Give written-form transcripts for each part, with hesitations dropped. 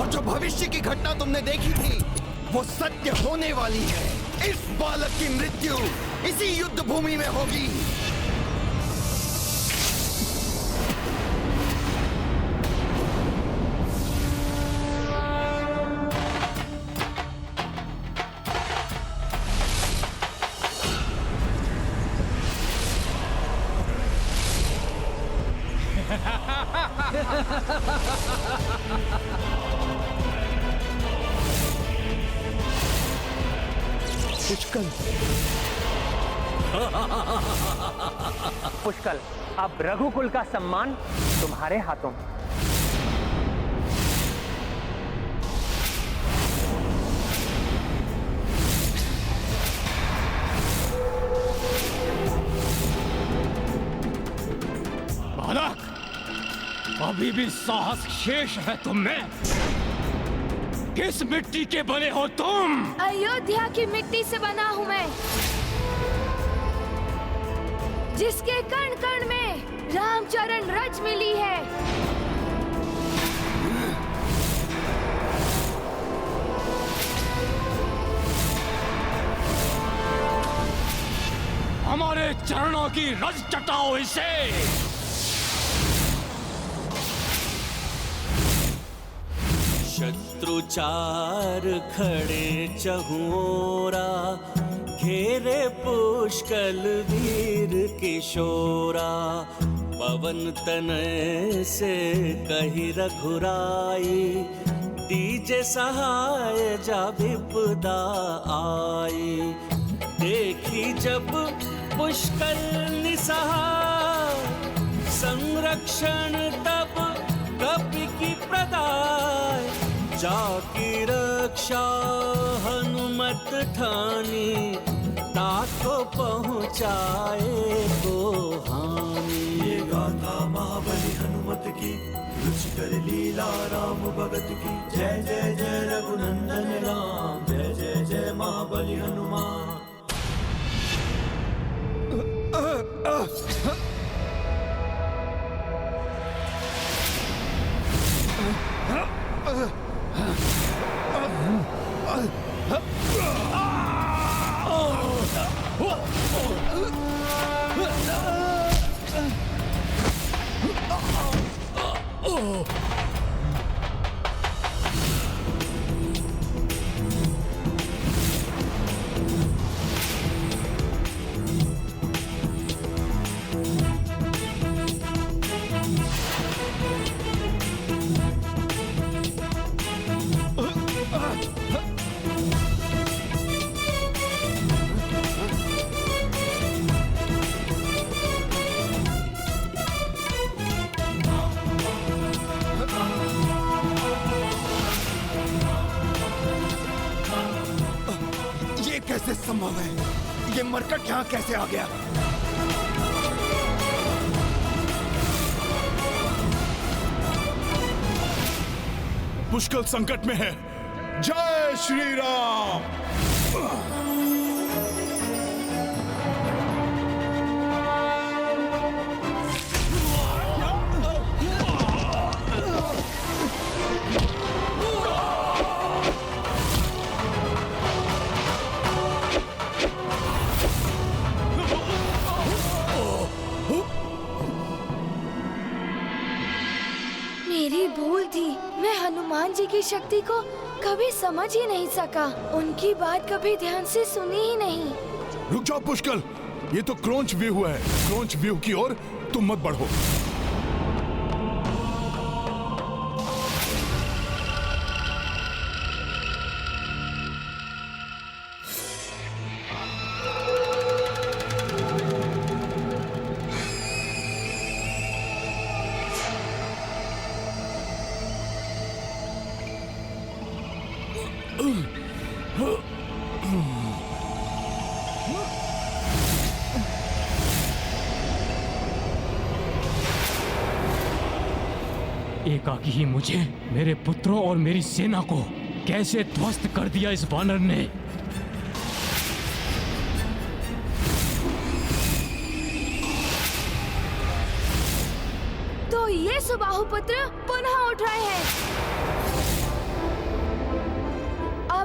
और जो भविष्य की घटना तुमने देखी थी वो सत्य होने वाली है। इस बालक की मृत्यु इसी युद्ध भूमि में होगी। पुष्कल, अब रघुकुल का सम्मान तुम्हारे हाथों में। बालक, अभी भी साहस शेष है तुम में। किस मिट्टी के बने हो तुम? अयोध्या की मिट्टी से बना हूँ मैं, जिसके कण कण में रामचरण रज मिली है। हमारे चरणों की रज चटाओ इसे। शत्रु चार खड़े चहुओरा, घेरे पुष्कल वीर किशोरा। पवन तनय से कही रघुराई, दीजे सहाय जा विपदा आई। देखी जब पुष्कल निसहाय, संरक्षण तब कपि की प्रदाय। जाकी रक्षा हनुमत ठानी, ताको पहुँचाए को हानि। ये गाथा महाबली हनुमत की, रुचिकर लीला राम भगत की। जय जय जय रघुनंदन राम, जय जय जय महाबली हनुमान। कैसे संभव है? ये मरकट यहाँ कैसे आ गया? पुष्कल संकट में है। जय श्री राम। मेरी भूल थी, मैं हनुमान जी की शक्ति को कभी समझ ही नहीं सका। उनकी बात कभी ध्यान से सुनी ही नहीं। रुक जाओ पुष्कल, ये तो क्रोंच व्यू है। क्रोंच व्यू की ओर तुम मत बढ़ो। एकाकी ही मुझे, मेरे पुत्रों और मेरी सेना को कैसे ध्वस्त कर दिया इस वानर ने। तो ये सुबाहु पुत्र पुनः उठ रहे हैं।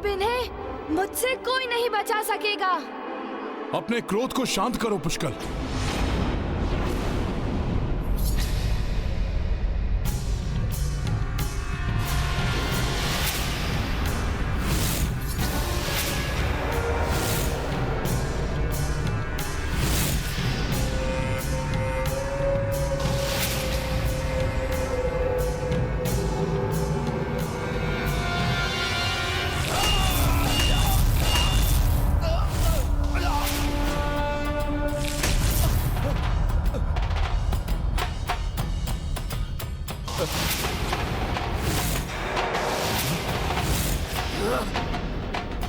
अब इन्हें मुझसे कोई नहीं बचा सकेगा। अपने क्रोध को शांत करो पुष्कल।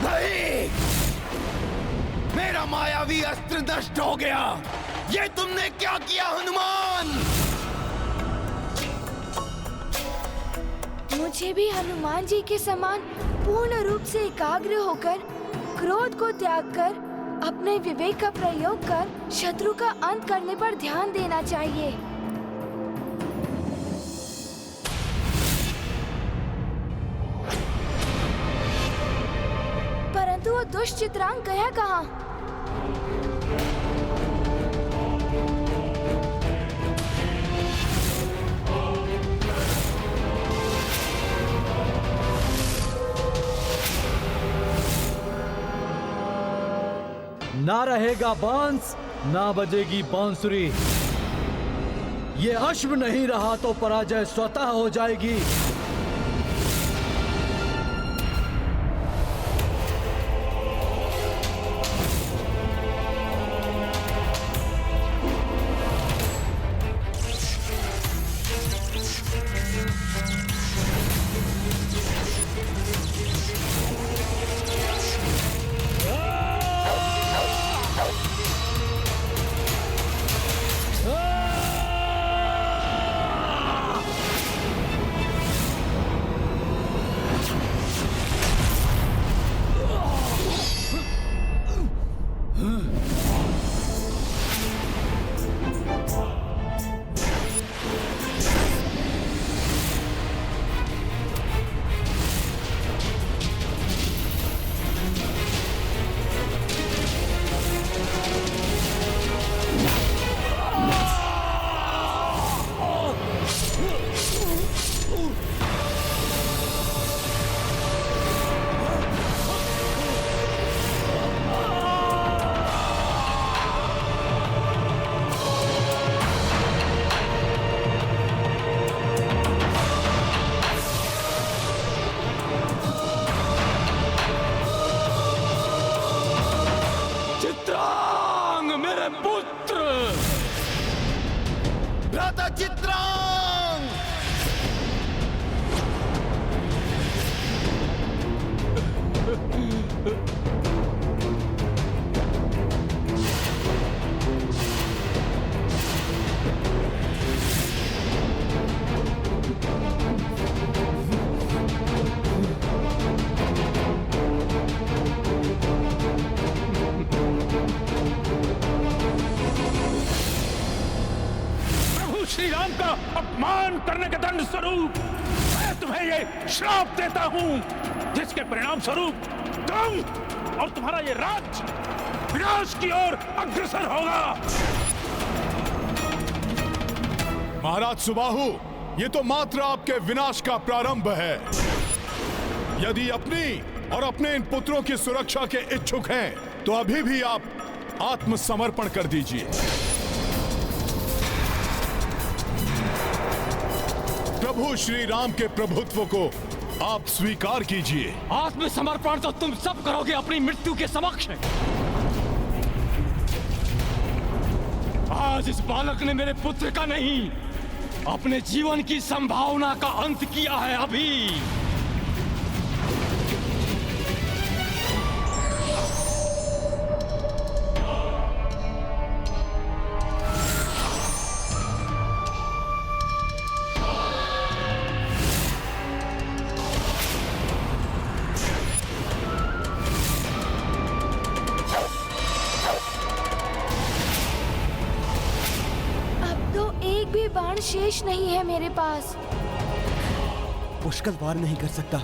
नहीं, मेरा मायावी अस्त्र नष्ट हो गया। ये तुमने क्या किया हनुमान? मुझे भी हनुमान जी के समान पूर्ण रूप से एकाग्र होकर, क्रोध को त्याग कर, अपने विवेक का प्रयोग कर शत्रु का अंत करने पर ध्यान देना चाहिए। परंतु वो दुष्ट चित्रांग गया कहाँ? ना रहेगा बांस, ना बजेगी बांसुरी। ये अश्व नहीं रहा तो पराजय स्वतः हो जाएगी। भ्राता चित्रांग! श्री राम का अपमान करने के दंड स्वरूप मैं तुम्हें ये श्राप देता हूं, जिसके परिणाम स्वरूप तुम और तुम्हारा ये राज्य विनाश की ओर अग्रसर होगा। महाराज सुबाहु, ये तो मात्र आपके विनाश का प्रारंभ है। यदि अपनी और अपने इन पुत्रों की सुरक्षा के इच्छुक हैं, तो अभी भी आप आत्मसमर्पण कर दीजिए। प्रभु श्री राम के प्रभुत्व को आप स्वीकार कीजिए। आत्मसमर्पण तो तुम सब करोगे अपनी मृत्यु के समक्ष। आज इस बालक ने मेरे पुत्र का नहीं, अपने जीवन की संभावना का अंत किया है। अभी बाण शेष नहीं है मेरे पास। पुष्कल वार नहीं कर सकता,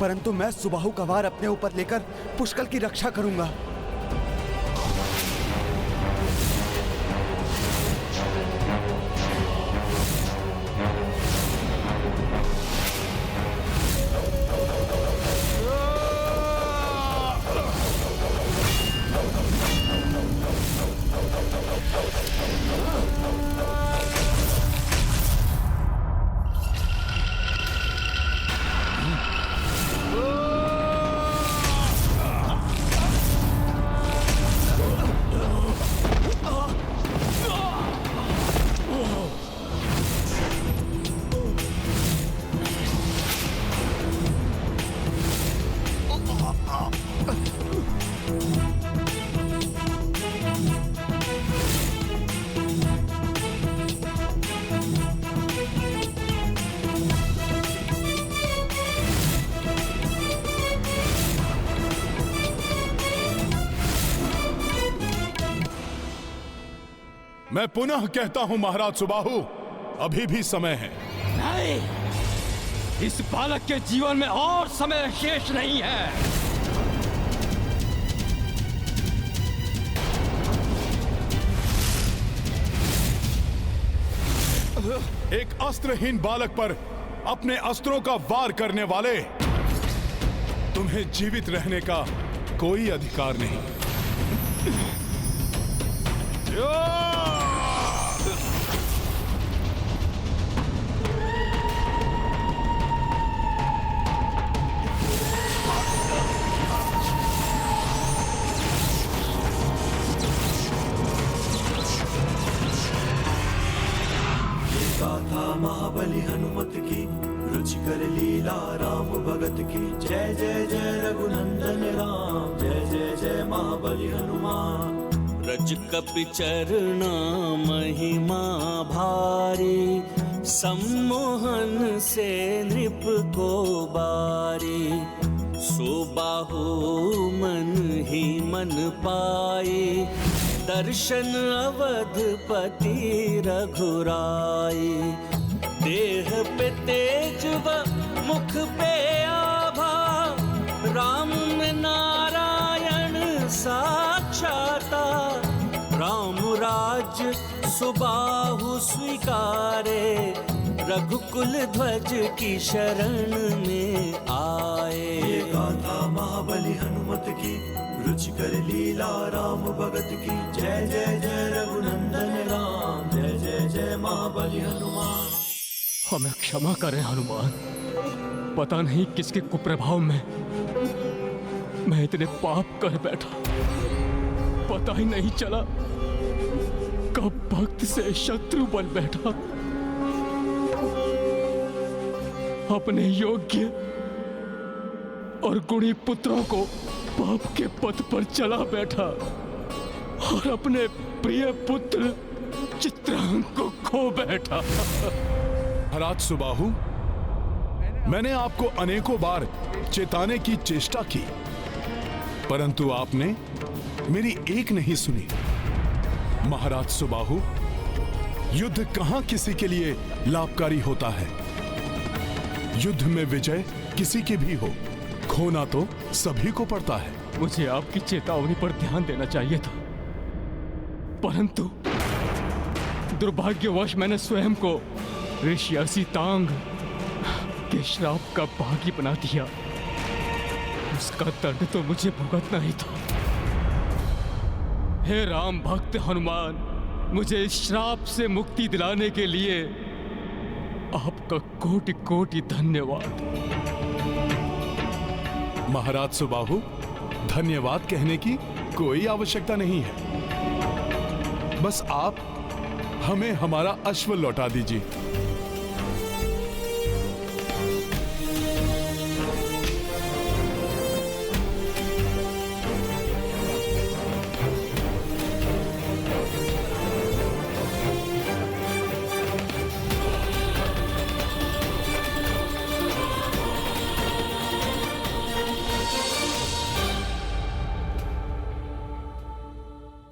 परंतु मैं सुबाहु का वार अपने ऊपर लेकर पुष्कल की रक्षा करूंगा। मैं पुनः कहता हूं महाराज सुबाहु, अभी भी समय है। नहीं, इस बालक के जीवन में और समय शेष नहीं है। एक अस्त्रहीन बालक पर अपने अस्त्रों का वार करने वाले, तुम्हें जीवित रहने का कोई अधिकार नहीं। गाथा महाबली हनुमत की, रुचिकर लीला राम भगत की। जय जय जय रघुनंदन राम, जय जय जय महाबली हनुमान। रज कपि चरना महिमा भारी, सम्मोहन से नृप को बारी। सुबाहु मन ही मन पाई, दर्शन अवधपति रघुराई। देह पे तेज व मुख पे आभा, राम में नारायण साक्षाता। राम राज्य सुबाहु स्वीकारे, रघुकुल ध्वज की शरण में आए। गाथा महाबली हनुमत की, रुचिकर लीला राम भगत की। जय जय जय रघुनंदन राम, जय जय जय महाबली हनुमान। हमें क्षमा करें हनुमान, पता नहीं किसके कुप्रभाव में मैं इतने पाप कर बैठा। पता ही नहीं चला कब भक्त से शत्रु बन बैठा। अपने योग्य और गुणी पुत्रों को पाप के पथ पर चला बैठा और अपने प्रिय पुत्र चित्रांग को खो बैठा। महाराज सुबाहु, मैंने आपको अनेकों बार चेताने की चेष्टा की, परंतु आपने मेरी एक नहीं सुनी। महाराज सुबाहु, युद्ध कहां किसी के लिए लाभकारी होता है। युद्ध में विजय किसी की भी हो, खोना तो सभी को पड़ता है। मुझे आपकी चेतावनी पर ध्यान देना चाहिए था, परंतु दुर्भाग्यवश मैंने स्वयं को ऋषि असितांग के श्राप का भागी बना दिया। उसका दंड तो मुझे भुगतना ही था। हे राम भक्त हनुमान, मुझे इस श्राप से मुक्ति दिलाने के लिए आपका कोटि कोटि धन्यवाद। महाराज सुबाहु, धन्यवाद कहने की कोई आवश्यकता नहीं है। बस आप हमें हमारा अश्व लौटा दीजिए।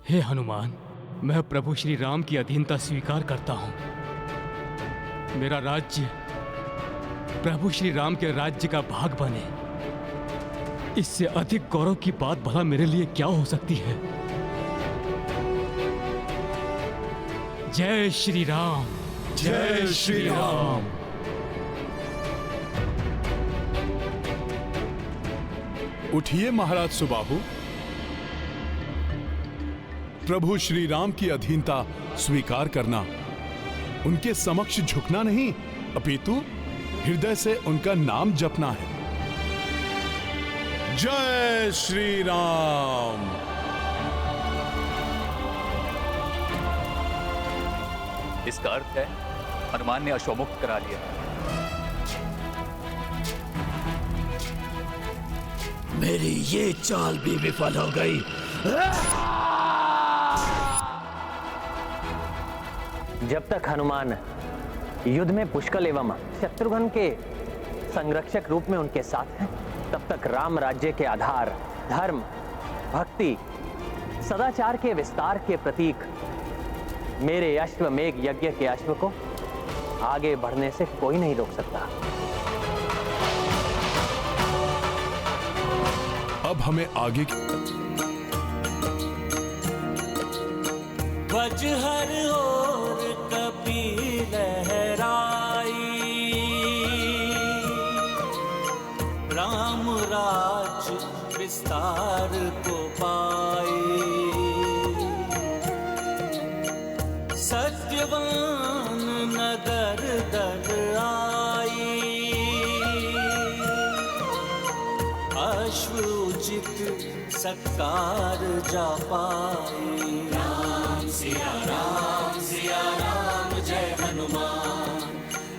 हे हनुमान, मैं प्रभु श्री राम की अधीनता स्वीकार करता हूं। मेरा राज्य प्रभु श्री राम के राज्य का भाग बने, इससे अधिक गौरव की बात भला मेरे लिए क्या हो सकती है। जय श्री राम। जय श्री राम। उठिए महाराज सुबाहु। प्रभु श्री राम की अधीनता स्वीकार करना, उनके समक्ष झुकना नहीं, अपितु हृदय से उनका नाम जपना है। जय श्री राम। इसका अर्थ है हनुमान ने अश्वमुक्त करा लिया। मेरी ये चाल भी विफल हो गई। जब तक हनुमान युद्ध में पुष्कल एवं शत्रुघ्न के संरक्षक रूप में उनके साथ हैं, तब तक राम राज्य के आधार, धर्म, भक्ति, सदाचार के विस्तार के प्रतीक मेरे अश्वमेघ यज्ञ के अश्व को आगे बढ़ने से कोई नहीं रोक सकता। अब हमें आगे वजहर और कपी लहराई, राम राज विस्तार को पाए, सत्यवान नगर दल आई, अश्व उचित सत्कार जा पाए। राम सिया राम जय हनुमान,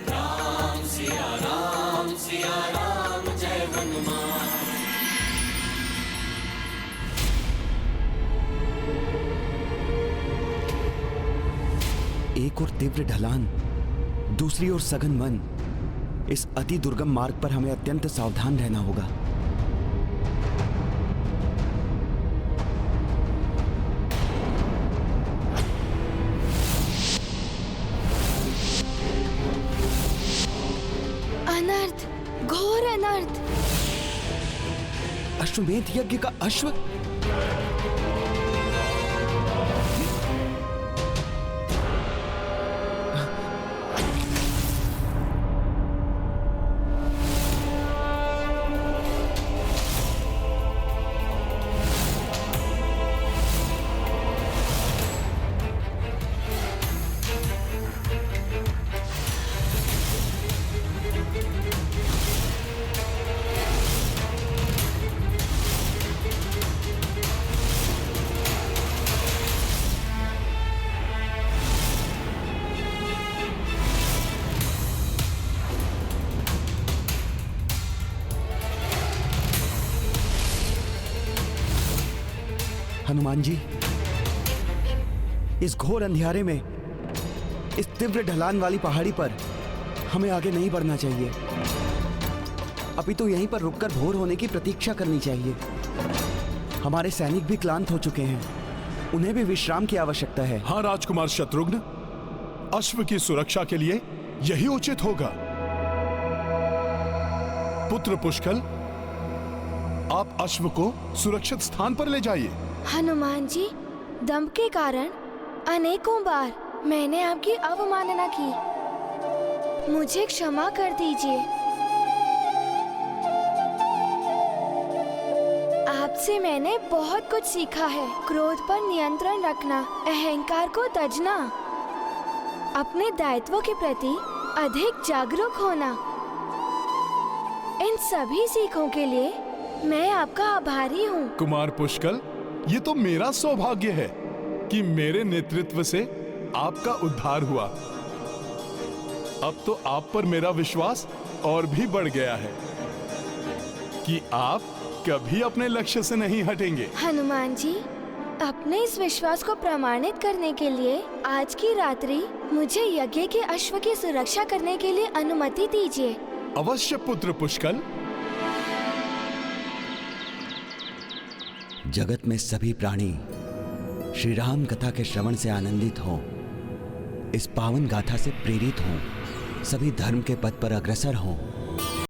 राम सिया राम जय हनुमान। एक और तीव्र ढलान, दूसरी ओर सघन वन। इस अति दुर्गम मार्ग पर हमें अत्यंत सावधान रहना होगा। अनर्थ, घोर अनर्थ। अश्वमेध यज्ञ का अश्व। हनुमान जी, इस घोर अंधियारे में, इस तीव्र ढलान वाली पहाड़ी पर हमें आगे नहीं बढ़ना चाहिए। अभी तो यहीं पर रुककर भोर होने की प्रतीक्षा करनी चाहिए। हमारे सैनिक भी क्लांत हो चुके हैं, उन्हें भी विश्राम की आवश्यकता है। हाँ राजकुमार शत्रुघ्न, अश्व की सुरक्षा के लिए यही उचित होगा। पुत्र पुष्कल, आप अश्व को सुरक्षित स्थान पर ले जाइए। हनुमान जी, दंभ के कारण अनेकों बार मैंने आपकी अवमानना की, मुझे क्षमा कर दीजिए। आपसे मैंने बहुत कुछ सीखा है। क्रोध पर नियंत्रण रखना, अहंकार को तजना, अपने दायित्वों के प्रति अधिक जागरूक होना। इन सभी सीखों के लिए मैं आपका आभारी हूँ। कुमार पुष्कल, ये तो मेरा सौभाग्य है कि मेरे नेतृत्व से आपका उद्धार हुआ। अब तो आप पर मेरा विश्वास और भी बढ़ गया है कि आप कभी अपने लक्ष्य से नहीं हटेंगे। हनुमान जी, अपने इस विश्वास को प्रमाणित करने के लिए आज की रात्रि मुझे यज्ञ के अश्व की सुरक्षा करने के लिए अनुमति दीजिए। अवश्य पुत्र पुष्कल। जगत में सभी प्राणी श्री राम कथा के श्रवण से आनंदित हों, इस पावन गाथा से प्रेरित हों, सभी धर्म के पथ पर अग्रसर हों।